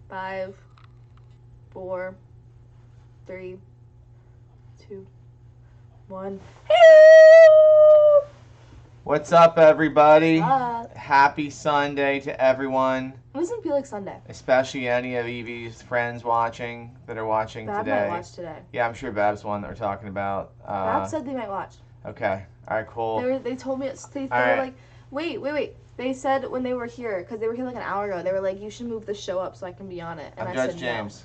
5, 4, 3, 2, 1. What's up, everybody? What's up? Happy Sunday to everyone. It doesn't feel like Sunday. Especially any of Evie's friends that are watching Bab today. might watch today. Yeah, I'm sure Bab's the one that we're talking about. Bab said they might watch. Okay. All right, cool. They told me, they were like, wait. They said when they were here, because they were here like an hour ago, they were like, you should move the show up so I can be on it. And I'm I Judge said, James.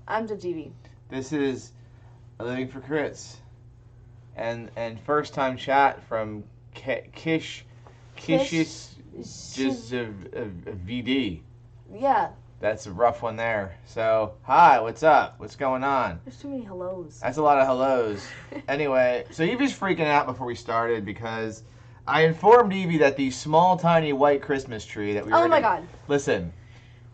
No. I'm Judge Evie. This is A Living for Crits. And first time chat from Kish's just a VD. Yeah. That's a rough one there. So, hi, what's up? What's going on? There's too many hellos. That's a lot of hellos. Anyway, so Evie's freaking out before we started because I informed Evie that the small, tiny white Christmas tree that we were... Oh my god. Listen,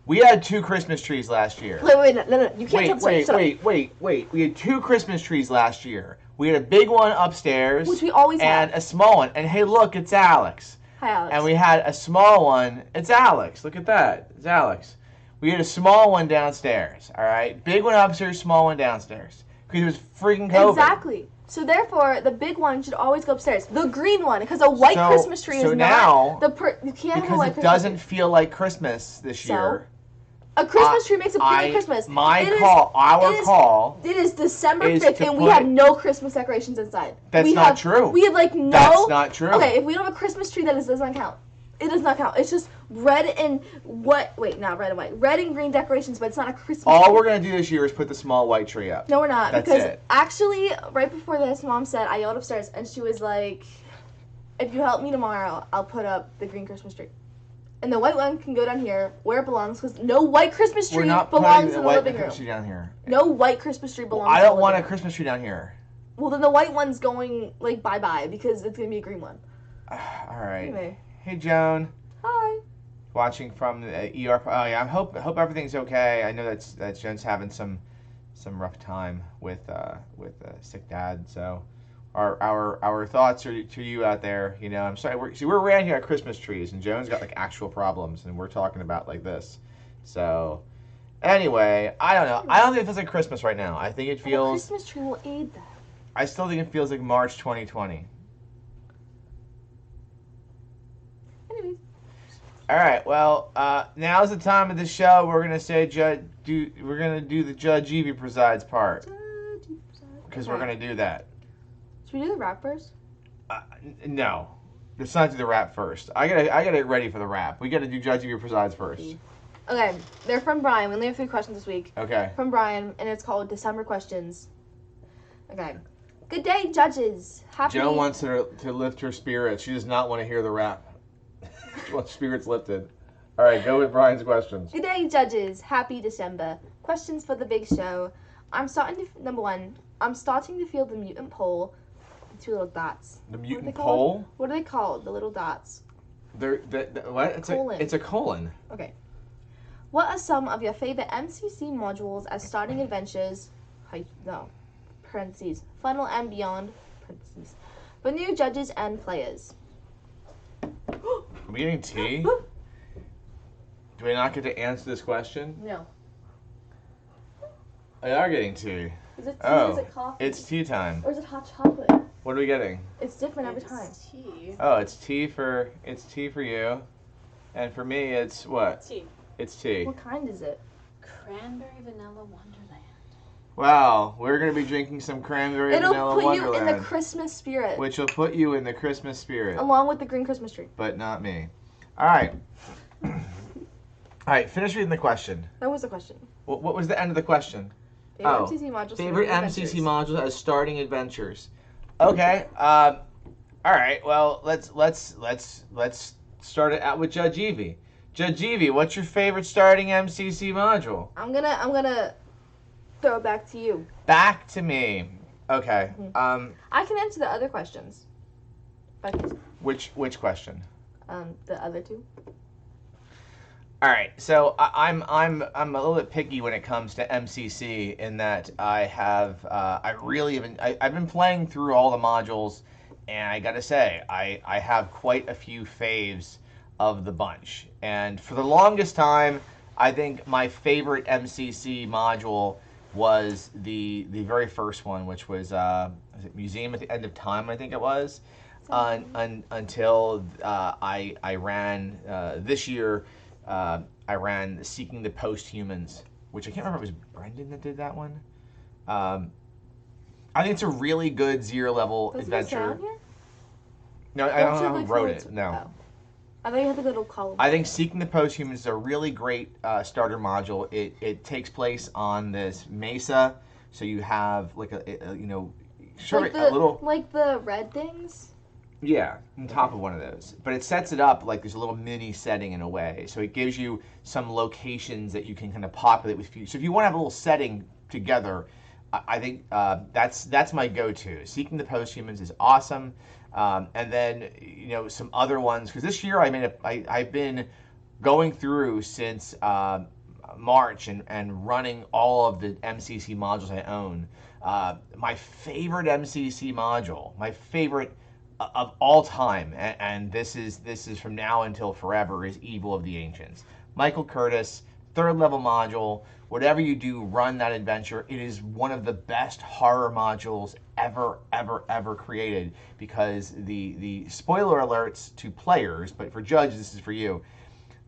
we had 2 Christmas trees last year. Wait, no. You can't Wait. We had 2 Christmas trees last year. We had a big one upstairs. Which we always have. And a small one. And hey, look, it's Alex. Hi, Alex. And we had a small one. It's Alex. Look at that. It's Alex. We had a small one downstairs, all right? Big one upstairs, small one downstairs. Because it was freaking COVID. Exactly. So therefore, the big one should always go upstairs. The green one, because a white Christmas tree is now, not you can't have a white Christmas tree. Because it doesn't feel like Christmas this year. A Christmas tree makes it feel like Christmas. Our call. It is December 5th, and we have no Christmas decorations inside. That's not true. We have like no. That's not true. Okay, if we don't have a Christmas tree, that does not count. It does not count. It's just red and what? Wait, not red and white. Red and green decorations, but it's not a Christmas tree. All we're gonna do this year is put the small white tree up. No, we're not. That's because it. Actually, right before this, Mom said I yelled upstairs, and she was like, "If you help me tomorrow, I'll put up the green Christmas tree." And the white one can go down here where it belongs, because no white Christmas tree belongs in the living room. Tree down here. No white Christmas tree belongs. I don't want a Christmas tree down here. Well, then the white one's going like bye because it's gonna be a green one. All right. Anyway. Hey, Joan. Hi. Watching from the ER. Oh yeah, I hope everything's okay. I know that Joan's having some rough time with sick dad. So our thoughts are to you out there. You know, I'm sorry. We're around here at Christmas trees, and Joan's got like actual problems, and we're talking about like this. So anyway, I don't know. I don't think it feels like Christmas right now. I think it feels. A Christmas tree will aid that. I still think it feels like March 2020. Anyways. All right. Well, now's the time of the show. We're gonna say we're gonna do the Judge Evie presides part. Because we're gonna do that. Should we do the rap first? No, let's not do the rap first. I gotta get ready for the rap. We gotta do Judge Evie presides first. Okay, they're from Brian. We only have 3 questions this week. Okay. From Brian, and it's called December Questions. Okay. Good day, judges. Joan wants her to lift her spirits. She does not want to hear the rap. She wants spirits lifted. All right, go with Brian's questions. Good day, judges. Happy December. Questions for the big show. Number 1. I'm starting to feel the mutant pole. 2 little dots. The mutant pole? What are they called? The little dots. What? It's a colon. Okay. What are some of your favorite MCC modules as starting adventures? Parentheses. Funnel and beyond. Parentheses. For new judges and players. Are we getting tea? Do we not get to answer this question? No. We are getting tea. Is it tea? Oh, is it coffee? It's tea time. Or is it hot chocolate? What are we getting? It's different every time. Tea. Oh, it's tea for you, and for me, it's what? Tea. It's tea. What kind is it? Cranberry vanilla Wonderland. Wow, we're gonna be drinking some cranberry vanilla Wonderland. It'll put you in the Christmas spirit. Which will put you in the Christmas spirit. Along with the green Christmas tree. But not me. All right. All right. Finish reading the question. That was the question. What was the end of the question? Favorite MCC modules. Favorite MCC modules as starting adventures. Okay. All right. Well, let's start it out with Judge Evie. Judge Evie, what's your favorite starting MCC module? I'm gonna throw it back to you. Back to me. Okay. Mm-hmm. I can answer the other questions. Which question? The other 2. All right, so I'm a little bit picky when it comes to MCC in that I've been playing through all the modules, and I gotta say I have quite a few faves of the bunch. And for the longest time, I think my favorite MCC module was the very first one, which was it Museum at the End of Time, I think it was, until I ran this year. I ran Seeking the Posthumans, which I can't remember if it was Brendan that did that one. I think it's a really good zero level Does adventure. It say on here? No, I don't know who wrote it. No. Oh. I thought you had the little column. I think Seeking the Posthumans is a really great starter module. It takes place on this mesa, so you have like a like a little like the red things. Yeah, on top of one of those. But it sets it up like there's a little mini setting in a way. So it gives you some locations that you can kind of populate with. So if you want to have a little setting together, I think that's my go-to. Seeking the Posthumans is awesome. And then, some other ones. Because this year I've been going through since March and running all of the MCC modules I own. My favorite MCC module, my favorite of all time, and this is from now until forever, is Evil of the Ancients. Michael Curtis, 3rd level module. Whatever you do, run that adventure. It is one of the best horror modules ever created, because the spoiler alerts to players, but for judges, this is for you.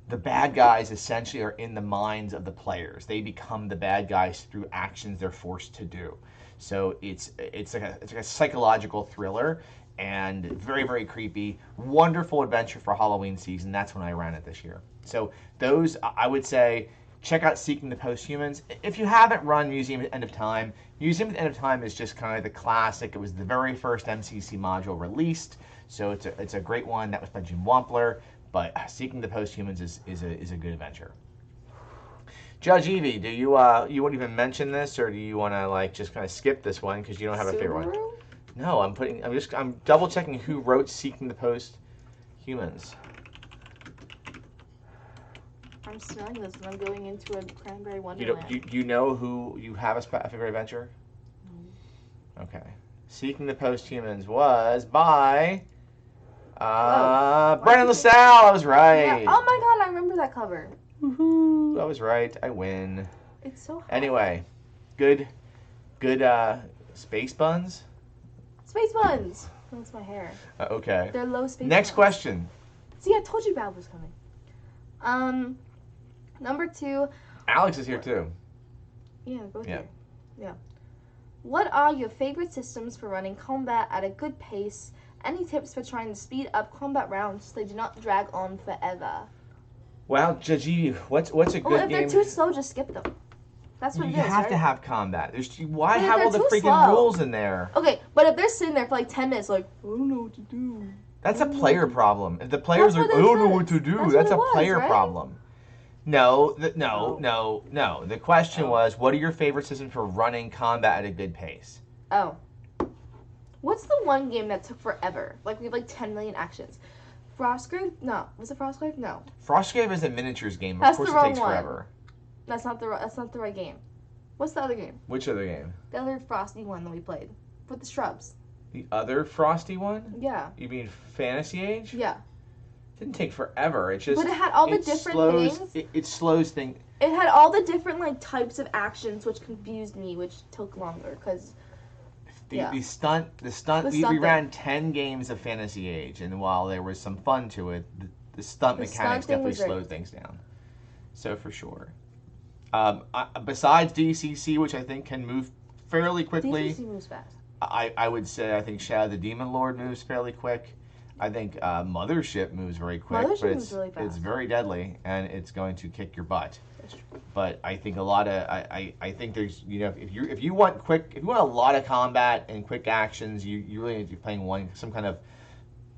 The bad guys essentially are in the minds of the players. They become the bad guys through actions they're forced to do. So it's like a psychological thriller, and very creepy. Wonderful adventure for Halloween season. That's when I ran it this year. So those, I would say, check out Seeking the Posthumans. If you haven't run Museum at the End of Time, Museum at the End of Time is just kind of the classic. It was the very first MCC module released, so it's a great one. That was by Jim Wampler, but Seeking the Posthumans is a good adventure. Judge Evie, do you want to even mention this, or do you want to just kind of skip this one because you don't have a favorite one? No, I'm double checking who wrote Seeking the Posthumans. I'm smelling this and I'm going into a Cranberry Wonderland. Do you know who you have a favorite adventure? No. Okay. Seeking the Posthumans was by Brendan LaSalle. I was right. Yeah. Oh my god, I remember that cover. Woohoo! I was right. I win. It's so hot. Anyway, good space buns? Space buns! That's my hair. Okay. They're low space Next buns. question. See, I told you Val was coming. Number 2. Alex is here too. Yeah, both here. Yeah. What are your favorite systems for running combat at a good pace? Any tips for trying to speed up combat rounds so they do not drag on forever? Well, Jaji, what's a good if game? They're too slow, just skip them. That's what it is, You have right? to have combat. Why But if have all they're the too freaking slow. rules in there? Okay, but if they're sitting there for like 10 minutes, like, I don't know what to do. That's a player problem. If the players are, I don't know what to do, that's a player problem. No. The question was, what are your favorite systems for running combat at a good pace? Oh. What's the one game that took forever? Like, we have like 10 million actions. Frostgrave? No. Was it Frostgrave? No. Frostgrave is a miniatures game. That's of course the wrong it takes one. forever. That's not the right game. What's the other game? Which other game? The other frosty one that we played. With the shrubs. The other frosty one? Yeah. You mean Fantasy Age? Yeah. It didn't take forever. It just. But it had all the different things. It slows things. It had all the different types of actions, which confused me, which took longer because. The stunt. We ran 10 games of Fantasy Age, and while there was some fun to it, the stunt mechanics definitely slowed things down. So for sure. Besides DCC, which I think can move fairly quickly. DCC moves fast. I would say I think Shadow the Demon Lord moves fairly quick. I think Mothership moves very quick, Mothership but moves really fast. it's very deadly and it's going to kick your butt. But I think a lot of I think there's if you want a lot of combat and quick actions, you really need to be playing some kind of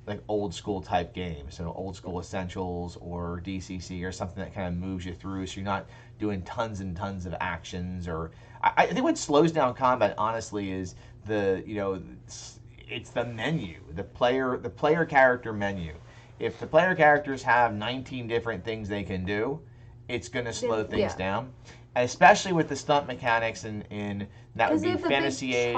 like old school type game, so old school Essentials or DCC or something that kind of moves you through, so you're not doing tons and tons of actions. Or I think what slows down combat honestly is it's the menu, the player character menu. If the player characters have 19 different things they can do, it's going to slow things down. And especially with the stunt mechanics in that would be Fantasy Age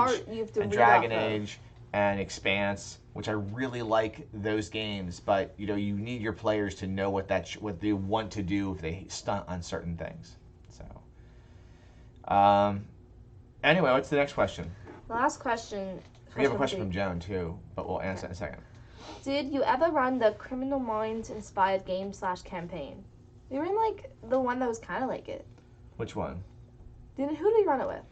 and Dragon Age. and Expanse, which I really like those games, but you need your players to know what they want to do if they stunt on certain things. So, anyway, what's the next question? Last question. We have a question from Joan too, but we'll answer in a second. Did you ever run the Criminal Minds inspired game / campaign? We were in like the one that was kind of like it. Which one? Who did we run it with?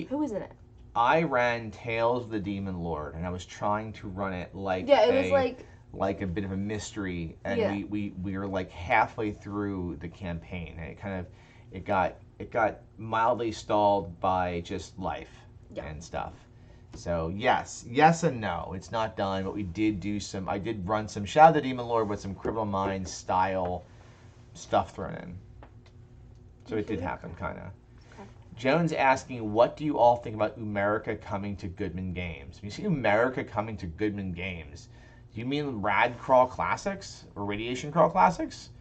Who was in it? I ran Tales of the Demon Lord, and I was trying to run it like like a bit of a mystery, and we were like halfway through the campaign, and it got mildly stalled by just life and stuff. So yes and no, it's not done, but we did I did run some Shadow of the Demon Lord with some Criminal Minds style stuff thrown in. So it did happen, kind of. Joan's asking, what do you all think about Umerica coming to Goodman Games? When you see Umerica coming to Goodman Games, do you mean Rad Crawl Classics or Radiation Crawl Classics?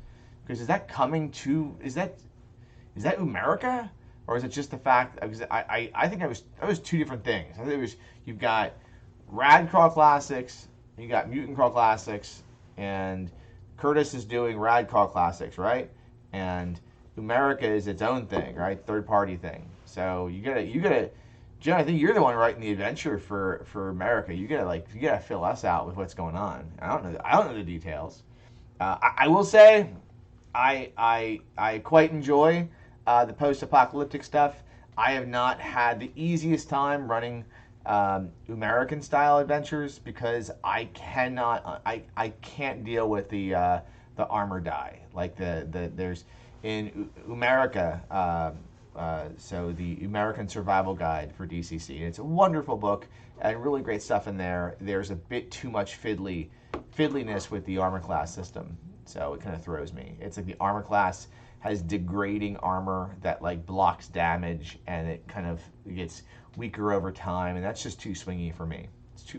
Because is that Umerica? Or is it just the fact, because I think that was two different things. I think you've got Rad Crawl Classics, you got Mutant Crawl Classics, and Curtis is doing Rad Crawl Classics, right? And Umerica is its own thing, right? Third party thing. So you gotta, Jen, I think you're the one writing the adventure for Umerica. You gotta fill us out with what's going on. I don't know the details. I will say, I quite enjoy the post-apocalyptic stuff. I have not had the easiest time running American style adventures because I can't deal with the armor die. Like there's in Umerica, so the American Survival Guide for DCC. It's a wonderful book and really great stuff in there. There's a bit too much fiddliness with the armor class system, so it kind of throws me. It's like the armor class has degrading armor that like blocks damage, and it kind of gets weaker over time, and that's just too swingy for me.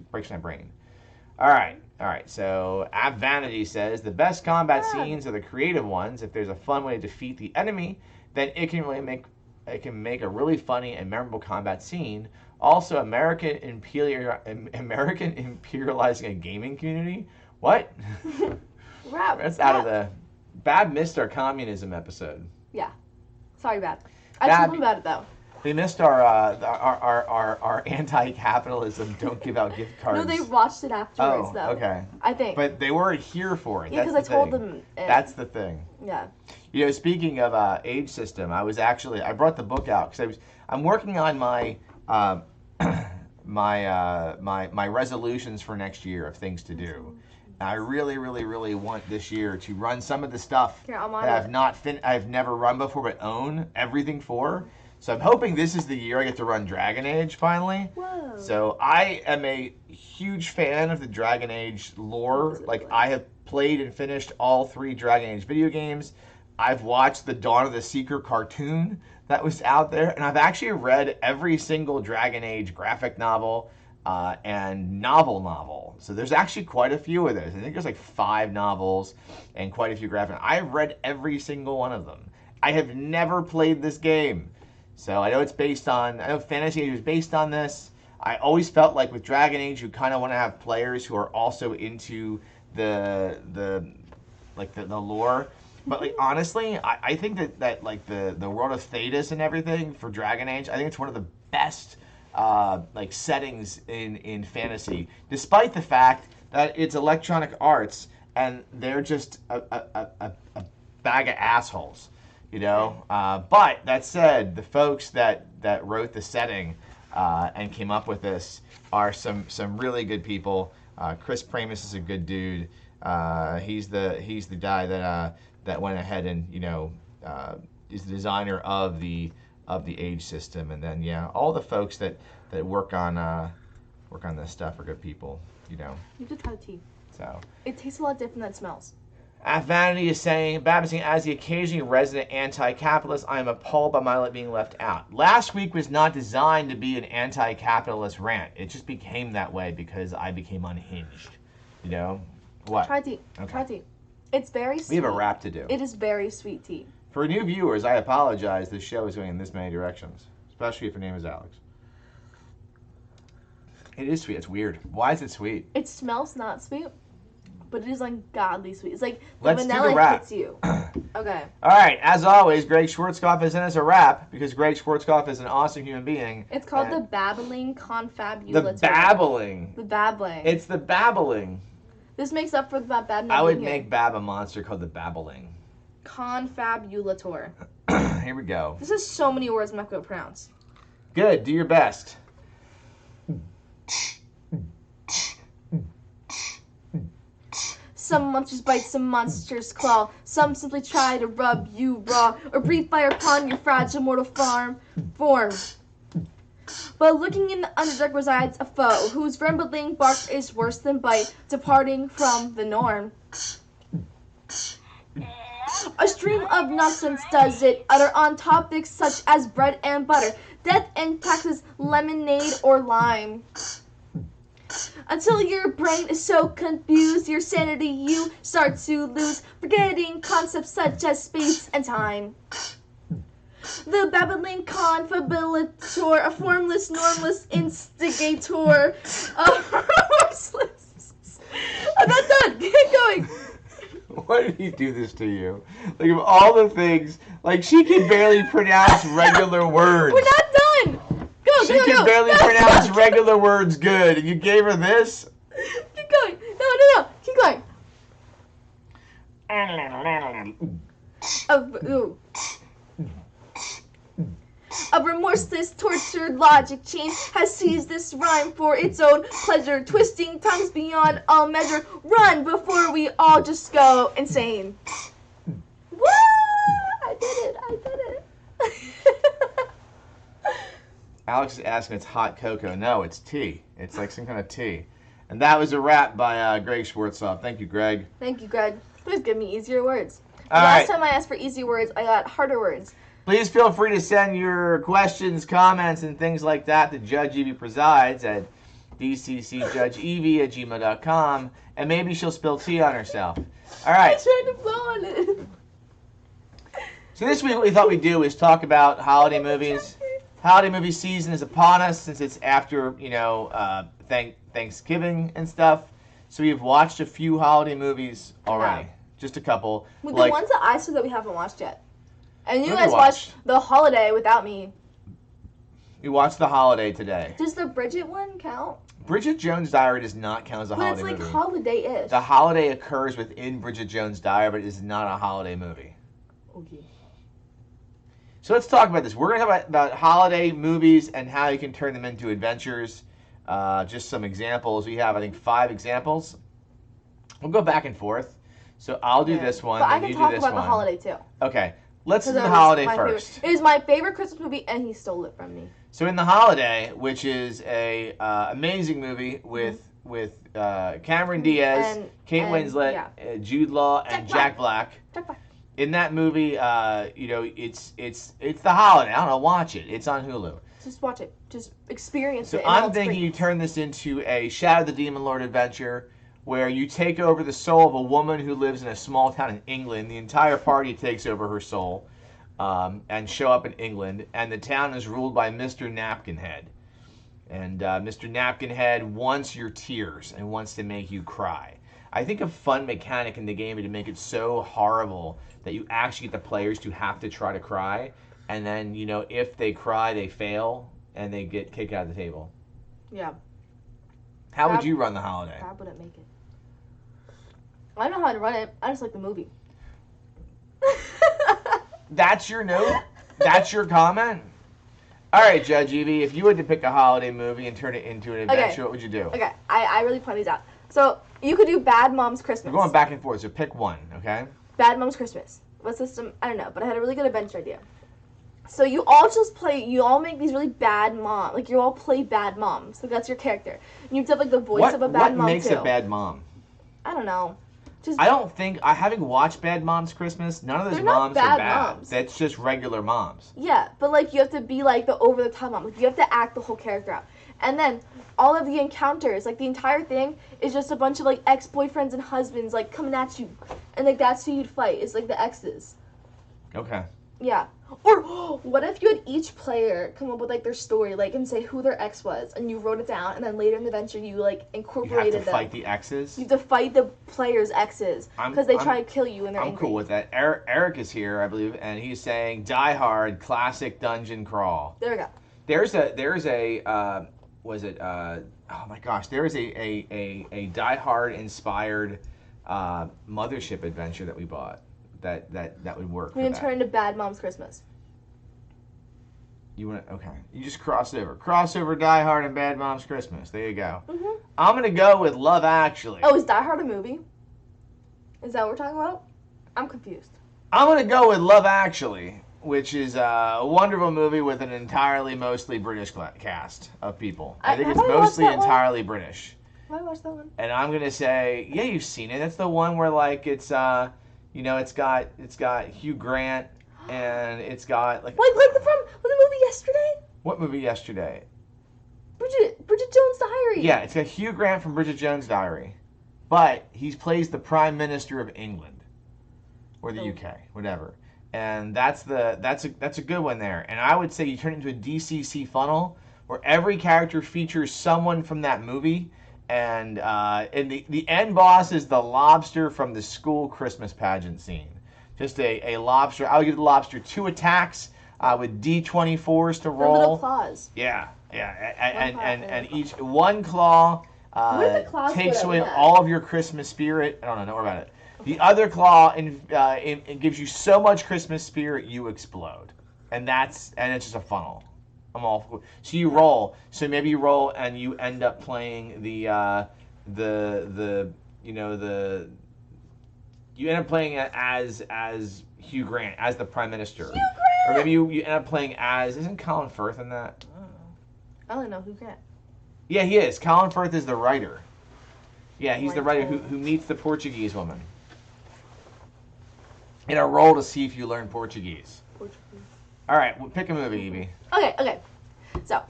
Breaks my brain. All right. So Ab Vanity says the best combat scenes are the creative ones. If there's a fun way to defeat the enemy, then it can make a really funny and memorable combat scene. Also, American imperializing a gaming community. What? That's out of the Bab missed our communism episode. Yeah. Sorry, Bab. I told him about it though. They missed our anti-capitalism, don't give out gift cards. No, they watched it afterwards, though. Oh, okay. I think. But they weren't here for it. Yeah, because I told them. That's the thing. Yeah. Speaking of age system, I brought the book out because I'm working on my my resolutions for next year of things to do. I really, really, really want this year to run some of the stuff that I've never run before, but own everything for. So I'm hoping this is the year I get to run Dragon Age finally. Whoa. So I am a huge fan of the Dragon Age lore. Like I have played and finished all 3 Dragon Age video games. I've watched the Dawn of the Seeker cartoon that was out there, and I've actually read every single Dragon Age graphic novel and novel. So there's actually quite a few of those. I think there's like 5 novels and quite a few graphic. I've read every single one of them. I have never played this game. So I know Fantasy Age was based on this. I always felt like with Dragon Age, you kind of want to have players who are also into the lore. But like honestly, I think that like the world of Thedas and everything for Dragon Age, I think it's one of the best like settings in fantasy, despite the fact that it's Electronic Arts and they're just a bag of assholes. But that said, the folks that wrote the setting and came up with this are some really good people. Chris Pramus is a good dude. He's the guy that went ahead and is the designer of the age system, and then all the folks that work on this stuff are good people. You have to try the tea. So it tastes a lot different than it smells. Vanity is saying, Babbitt, as the occasionally resident anti-capitalist, I am appalled by my being left out. Last week was not designed to be an anti-capitalist rant. It just became that way because I became unhinged. What? Try tea. Okay. Try tea. It's very sweet. We have a rap to do. It is very sweet tea. For new viewers, I apologize. This show is going in this many directions, especially if your name is Alex. It is sweet. It's weird. Why is it sweet? It smells not sweet, but it is ungodly sweet. It's like the Let's do vanilla the rap. hits you. Okay. All right. As always, Greg Schwarzkopf is in as a rap because Greg Schwarzkopf is an awesome human being. It's called the babbling confabulatory. The babbling. The babbling. It's the babbling. This makes up for the bad. I would make Bab a monster called the babbling. Confabulator. Here we go. This is so many words I'm not going to pronounce. Good. Do your best. Some monsters bite, some monsters claw. Some simply try to rub you raw or breathe fire upon your fragile mortal form. But looking in the underdark resides a foe whose rumbling bark is worse than bite, departing from the norm. A stream of nonsense does it utter on topics such as bread and butter, death and taxes, lemonade or lime. Until your brain is so confused, your sanity you start to lose, forgetting concepts such as space and time. The babbling confabulator, a formless, normless instigator, I'm not done. Keep going. Why did he do this to you? Like, of all the things, like, she can barely pronounce regular words. We're not done. She can barely pronounce regular words good, and you gave her this? Keep going. No. Keep going. A remorseless, tortured logic chain has seized this rhyme for its own pleasure, twisting tongues beyond all measure. Run before we all just go insane. Woo! I did it. Alex is asking if it's hot cocoa. No, it's tea. It's like some kind of tea. And that was a rap by Greg Schwarzkopf. Thank you, Greg. Thank you, Greg. Please give me easier words. All Last right. time I asked for easy words, I got harder words. Please feel free to send your questions, comments, and things like that to Judge Evie Presides at dccjudgeevie@gmail.com, and maybe she'll spill tea on herself. All right. I tried to blow on it. So this week what we thought we'd do is talk about holiday movies. Holiday movie season is upon us since it's after, Thanksgiving and stuff. So we've watched a few holiday movies already. Yeah. Just a couple. With the ones that I said that we haven't watched yet. And you guys watched The Holiday without me. We watched The Holiday today. Does the Bridget one count? Bridget Jones' Diary does not count as a holiday movie. But it's like holiday-ish. The holiday occurs within Bridget Jones' Diary, but it is not a holiday movie. Okay. So let's talk about this. We're going to talk about holiday movies and how you can turn them into adventures. Just some examples. We have, I think, 5 examples. We'll go back and forth. So I'll do this one, but and you do this one. I can talk about The Holiday, too. Okay. Let's do The Holiday first. Favorite. It is my favorite Christmas movie, and he stole it from me. So in The Holiday, which is a amazing movie with Cameron Diaz, Kate Winslet, Jude Law, and Jack Black. In that movie, it's The Holiday. I don't know, watch it. It's on Hulu. Just watch it. Just experience So it. I'm thinking you turn this into a Shadow the Demon Lord adventure where you take over the soul of a woman who lives in a small town in England. The entire party takes over her soul and show up in England. And the town is ruled by Mr. Napkinhead. And Mr. Napkinhead wants your tears and wants to make you cry. I think a fun mechanic in the game is to make it so horrible that you actually get the players to have to try to cry. And then, if they cry, they fail and they get kicked out of the table. Yeah. How would you run The Holiday? Bob wouldn't make it. I don't know how to run it. I just like the movie. That's your note? That's your comment? All right, Judge Evie, if you had to pick a holiday movie and turn it into an adventure, what would you do? Okay, I really point these out. So, you could do Bad Mom's Christmas. We're going back and forth, so pick one, okay? Bad Mom's Christmas. What system? I don't know, but I had a really good adventure idea. So you all make these really bad moms. Like, you all play bad moms. Like, that's your character. And you have to have, like, the voice of a bad mom, What makes a bad mom? I don't know. I don't think, having watched Bad Moms Christmas, none of those moms are bad. Moms. That's just regular moms. Yeah, but, like, you have to be, like, the over-the-top mom. Like, you have to act the whole character out. And then all of the encounters, like, the entire thing is just a bunch of, like, ex-boyfriends and husbands, like, coming at you. And, like, that's who you'd fight, is, like, the exes. Okay. Yeah. Or what if you had each player come up with like their story, like and say who their ex was, and you wrote it down, and then later in the adventure you like incorporated them. You have to fight the exes. You have to fight the players' exes because they try to kill you and they're angry. I'm cool with that. Eric is here, I believe, and he's saying Die Hard classic dungeon crawl. There we go. There's a oh my gosh, there is a Die Hard inspired mothership adventure that we bought that would work. We're gonna turn into Bad Mom's Christmas. You want to, okay? You just cross over Die Hard and Bad Mom's Christmas. There you go. Mm-hmm. I'm gonna go with Love Actually. Oh, is Die Hard a movie? Is that what we're talking about? I'm confused. I'm gonna go with Love Actually, which is a wonderful movie with an entirely mostly British cast of people. I think it's mostly entirely British. Have I watched that one? And I'm gonna say, yeah, you've seen it. That's the one where like it's it's got Hugh Grant and it's got like the movie Yesterday. What movie Yesterday? Bridget Jones' Diary. Yeah, it's got Hugh Grant from Bridget Jones' Diary, but he plays the Prime Minister of England or the UK, whatever. And that's a good one there. And I would say you turn it into a DCC funnel where every character features someone from that movie. And the end boss is the lobster from the school Christmas pageant scene. Just a lobster. I would give the lobster 2 attacks with D24s to roll. Little claws. Yeah. And each one claw takes away all of your Christmas spirit. I don't know more about it. The other claw it gives you so much Christmas spirit you explode, and it's just a funnel. I'm all for. So you roll. So maybe you roll and you end up playing you end up playing as Hugh Grant as the Prime Minister. Hugh Grant. Or maybe you end up playing as isn't Colin Firth in that? I don't know Hugh Grant. Yeah, he is. Colin Firth is the writer. Yeah, he's the writer who meets the Portuguese woman. In a roll to see if you learn Portuguese. All right, well, pick a movie, Evie. Okay. So,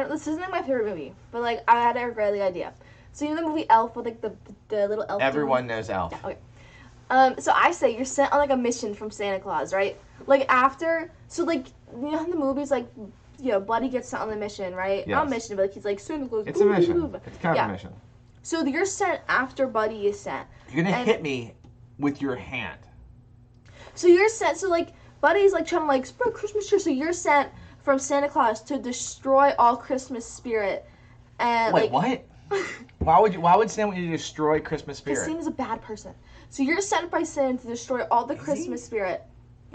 this isn't my favorite movie, but like I had a great idea. So you know the movie Elf with like the little elf. Everyone knows Elf. Yeah, okay. So I say you're sent on like a mission from Santa Claus, right? Like after, so like you know in the movies like Buddy gets sent on the mission, right? Yes. Not a mission, but like, he's like Santa Claus. It's a mission. It's kind of a mission. So you're sent after Buddy is sent. You're gonna hit me with your hand. So you're sent. So like Buddy's like trying to like spread Christmas cheer. So you're sent from Santa Claus to destroy all Christmas spirit. And wait, what? Why would Santa want you to destroy Christmas spirit? Because Santa's a bad person. So you're sent by Santa to destroy all the Christmas spirit,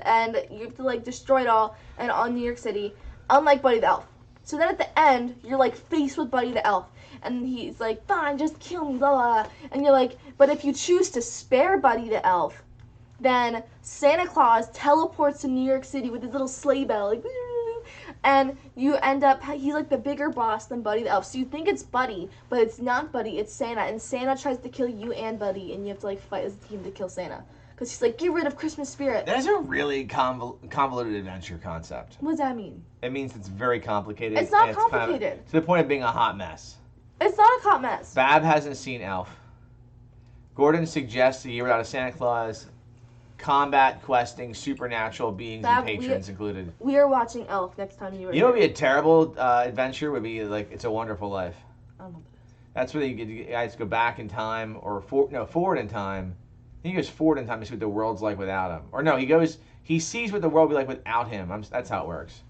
and you have to like destroy it all and on New York City. Unlike Buddy the Elf. So then at the end, you're like faced with Buddy the Elf. And he's like, fine, just kill me, blah, blah, blah. And you're like, but if you choose to spare Buddy the Elf, then Santa Claus teleports to New York City with his little sleigh bell, like, and you end up, he's like the bigger boss than Buddy the Elf. So you think it's Buddy, but it's not Buddy, it's Santa. And Santa tries to kill you and Buddy, and you have to like fight as a team to kill Santa. Because he's like, get rid of Christmas spirit. That's a really convoluted adventure concept. What does that mean? It means it's very complicated. It's not complicated. Kind of, to the point of being a hot mess. It's not a hot mess. Bab hasn't seen Elf. Gordon suggests A Year Without a Santa Claus, combat, questing, supernatural beings and patrons included. We are watching Elf next time you are You know what would be a terrible adventure? Would be like It's a Wonderful Life. I don't know what that is. That's where you guys go back in time, or forward in time. I think he goes forward in time to see what the world's like without him. Or no, he sees what the world would be like without him. That's how it works.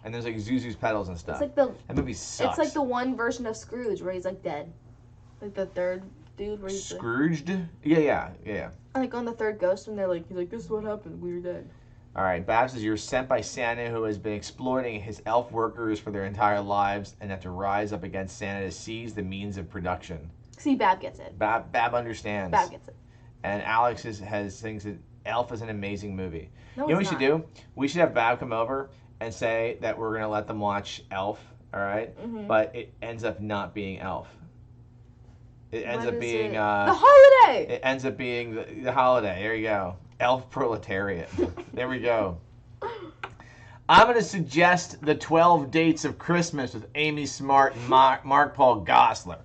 And there's like Zuzu's pedals and stuff. It's like that movie sucks. It's like the one version of Scrooge where he's like dead. Like the third dude where he's Scrooged? Yeah. Like on the third ghost when he's like, this is what happened, we were dead. Alright, Bab says you're sent by Santa who has been exploiting his elf workers for their entire lives and have to rise up against Santa to seize the means of production. See, Bab gets it. Bab understands. Bab gets it. And Alex thinks that Elf is an amazing movie. No, you know what we should not. do? We should have Bab come over and say that we're going to let them watch Elf, alright? Mm-hmm. But it ends up not being Elf. It ends up being... the holiday! It ends up being the holiday. There you go. Elf Proletariat. There we go. I'm going to suggest the 12 Dates of Christmas with Amy Smart and Mark Paul Gosselaar.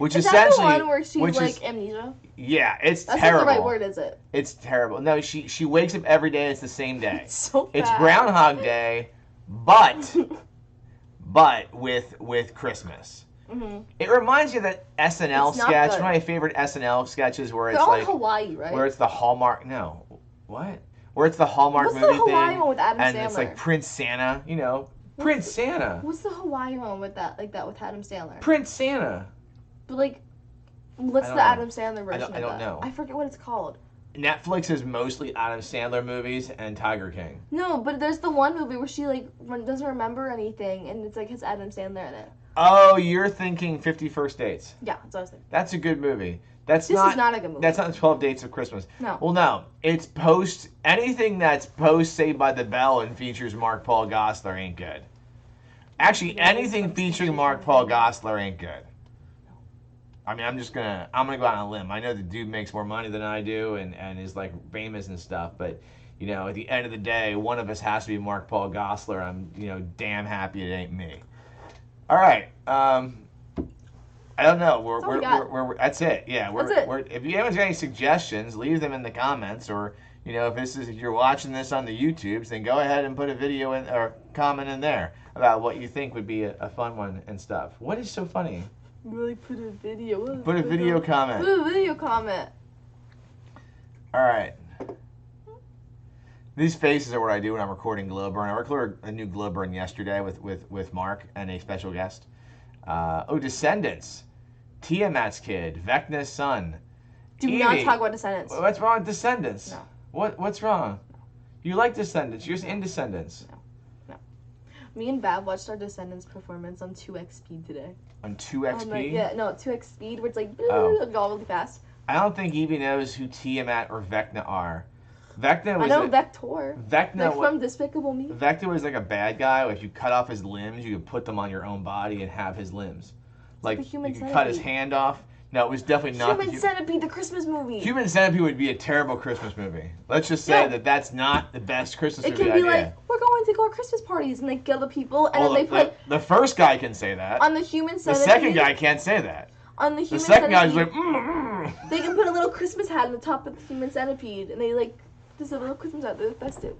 which is essentially that the one where she like amnesia? Yeah, it's That's terrible. That's not the right word, is it? It's terrible. No, she wakes up every day. It's the same day. It's so bad. It's Groundhog Day, but with Christmas. Mm-hmm. It reminds you of that SNL sketch. One of my favorite SNL sketches where it's like Hawaii, right? Where it's the Hallmark. No, what? Where it's the Hallmark What's movie the Hawaii thing, one with Adam and Sandler? it's like Prince Santa. You know, Prince Santa. What's the Hawaii one with that with Adam Sandler? Prince Santa. But like, what's the Adam Sandler version? I don't know. I forget what it's called. Netflix is mostly Adam Sandler movies and Tiger King. No, but there's the one movie where she like doesn't remember anything, and it's like has Adam Sandler in it. Oh, you're thinking 50 First Dates. Yeah, that's what I was thinking. That's a good movie. This is not a good movie. That's not the 12 Dates of Christmas. No. Well, no. It's anything that's post Saved by the Bell and features Mark Paul Gosselaar ain't good. Actually, anything featuring Mark Paul Gosselaar ain't good. I mean, I'm gonna go out on a limb. I know the dude makes more money than I do and is like famous and stuff, but you know, at the end of the day, one of us has to be Mark Paul Gosselaar. I'm, damn happy it ain't me. All right. I don't know. We're that's it. Yeah. If you haven't got any suggestions, leave them in the comments, or if you're watching this on the YouTubes, then go ahead and put a video in or comment in there about what you think would be a fun one and stuff. What is so funny? Really put a video. Put a video comment. Put a video comment. All right. These faces are what I do when I'm recording Glow-Burn. I recorded a new Glow-Burn yesterday with Mark and a special guest. Descendants. Tiamat's kid. Vecna's son. Do not talk about Descendants. What's wrong with Descendants? No. What's wrong? You like Descendants. You're in Descendants. No. Me and Bav watched our Descendants performance on 2x speed today. On 2x speed? 2x speed, where it's like all really fast. I don't think Evie knows who Tiamat or Vecna are. Vecna was Vector. Vecna from Despicable Me. Vecna was like a bad guy. If you cut off his limbs, you could put them on your own body and have his limbs. Like you could cut his hand off. No, it was definitely not Human Centipede, the Christmas movie. Human Centipede would be a terrible Christmas movie. Let's just say that's not the best Christmas movie idea. It can be like, we're going to go to Christmas parties, and they kill the people, and then they put... The first guy can say that. On the Human Centipede... The second guy can't say that. On the Human Centipede... The second guy's like... They can put a little Christmas hat on the top of the Human Centipede, and they like... Just a little Christmas hat, they're festive.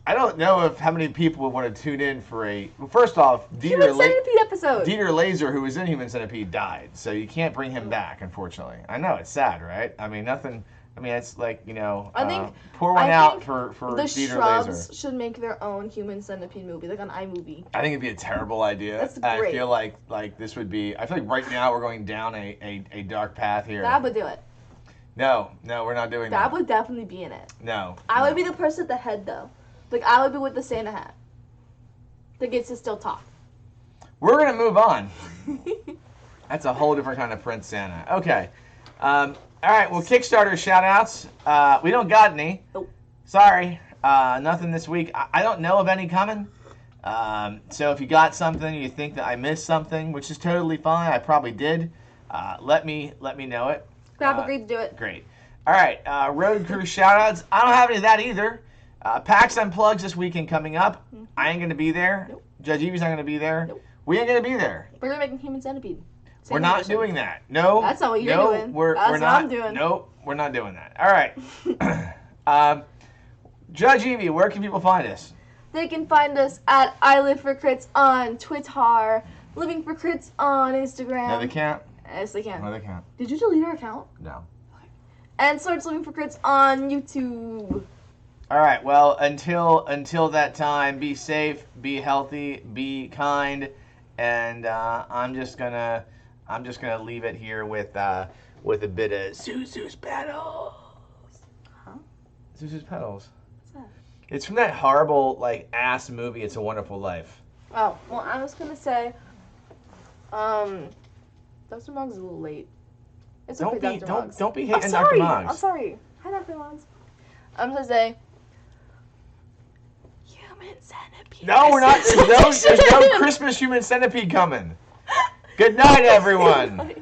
I don't know how many people would want to tune in for first off, Human Centipede episode. Dieter Laser, who was in Human Centipede, died, so you can't bring him back, unfortunately. I know, it's sad, right? I mean, it's like, I think pour one out for the Dieter Shrubs Laser. Should make their own Human Centipede movie, like on iMovie. I think it'd be a terrible idea. That's great. I feel like this would be. I feel like right now we're going down a dark path here. Dad would do it. No, we're not doing that. Dad would definitely be in it. No. I would be the person at the head, though. Like, I would be with the Santa hat that gets to still talk. We're going to move on. That's a whole different kind of Prince Santa. Okay. All right, well, Kickstarter shout-outs. We don't got any. Nope. Sorry. Nothing this week. I don't know of any coming. So if you got something, you think that I missed something, which is totally fine. I probably did. Let me know it. Grab agreed to do it. Great. All right, Road Crew shout-outs. I don't have any of that either. PAX Unplugged this weekend coming up. Mm-hmm. I ain't going to be there. Nope. Judge Evie's not going to be there. Nope. We ain't going to be there. We're going to make a Human Centipede. We're not doing that. No. That's not what you're doing. That's what I'm doing. Nope, we're not doing that. All right. Judge Evie, where can people find us? They can find us at I Live for Crits on Twitter, Living for Crits on Instagram. No, they can't. Yes, they can. No, they can't. Did you delete our account? No. And Search Living for Crits on YouTube. All right. Well, until that time, be safe, be healthy, be kind, and I'm just gonna leave it here with a bit of Zuzu's Petals. Huh? Zuzu's Petals. What's that? It's from that horrible ass movie. It's a Wonderful Life. Oh well, I was gonna say, Dr. Moggs is a little late. It's okay, Dr. Moggs. Don't be hating Dr. Moggs. I'm sorry. Hi, Dr. Moggs. I'm gonna say, Human Centipede. No, we're not. There's no Christmas Human Centipede coming. Good night, everyone.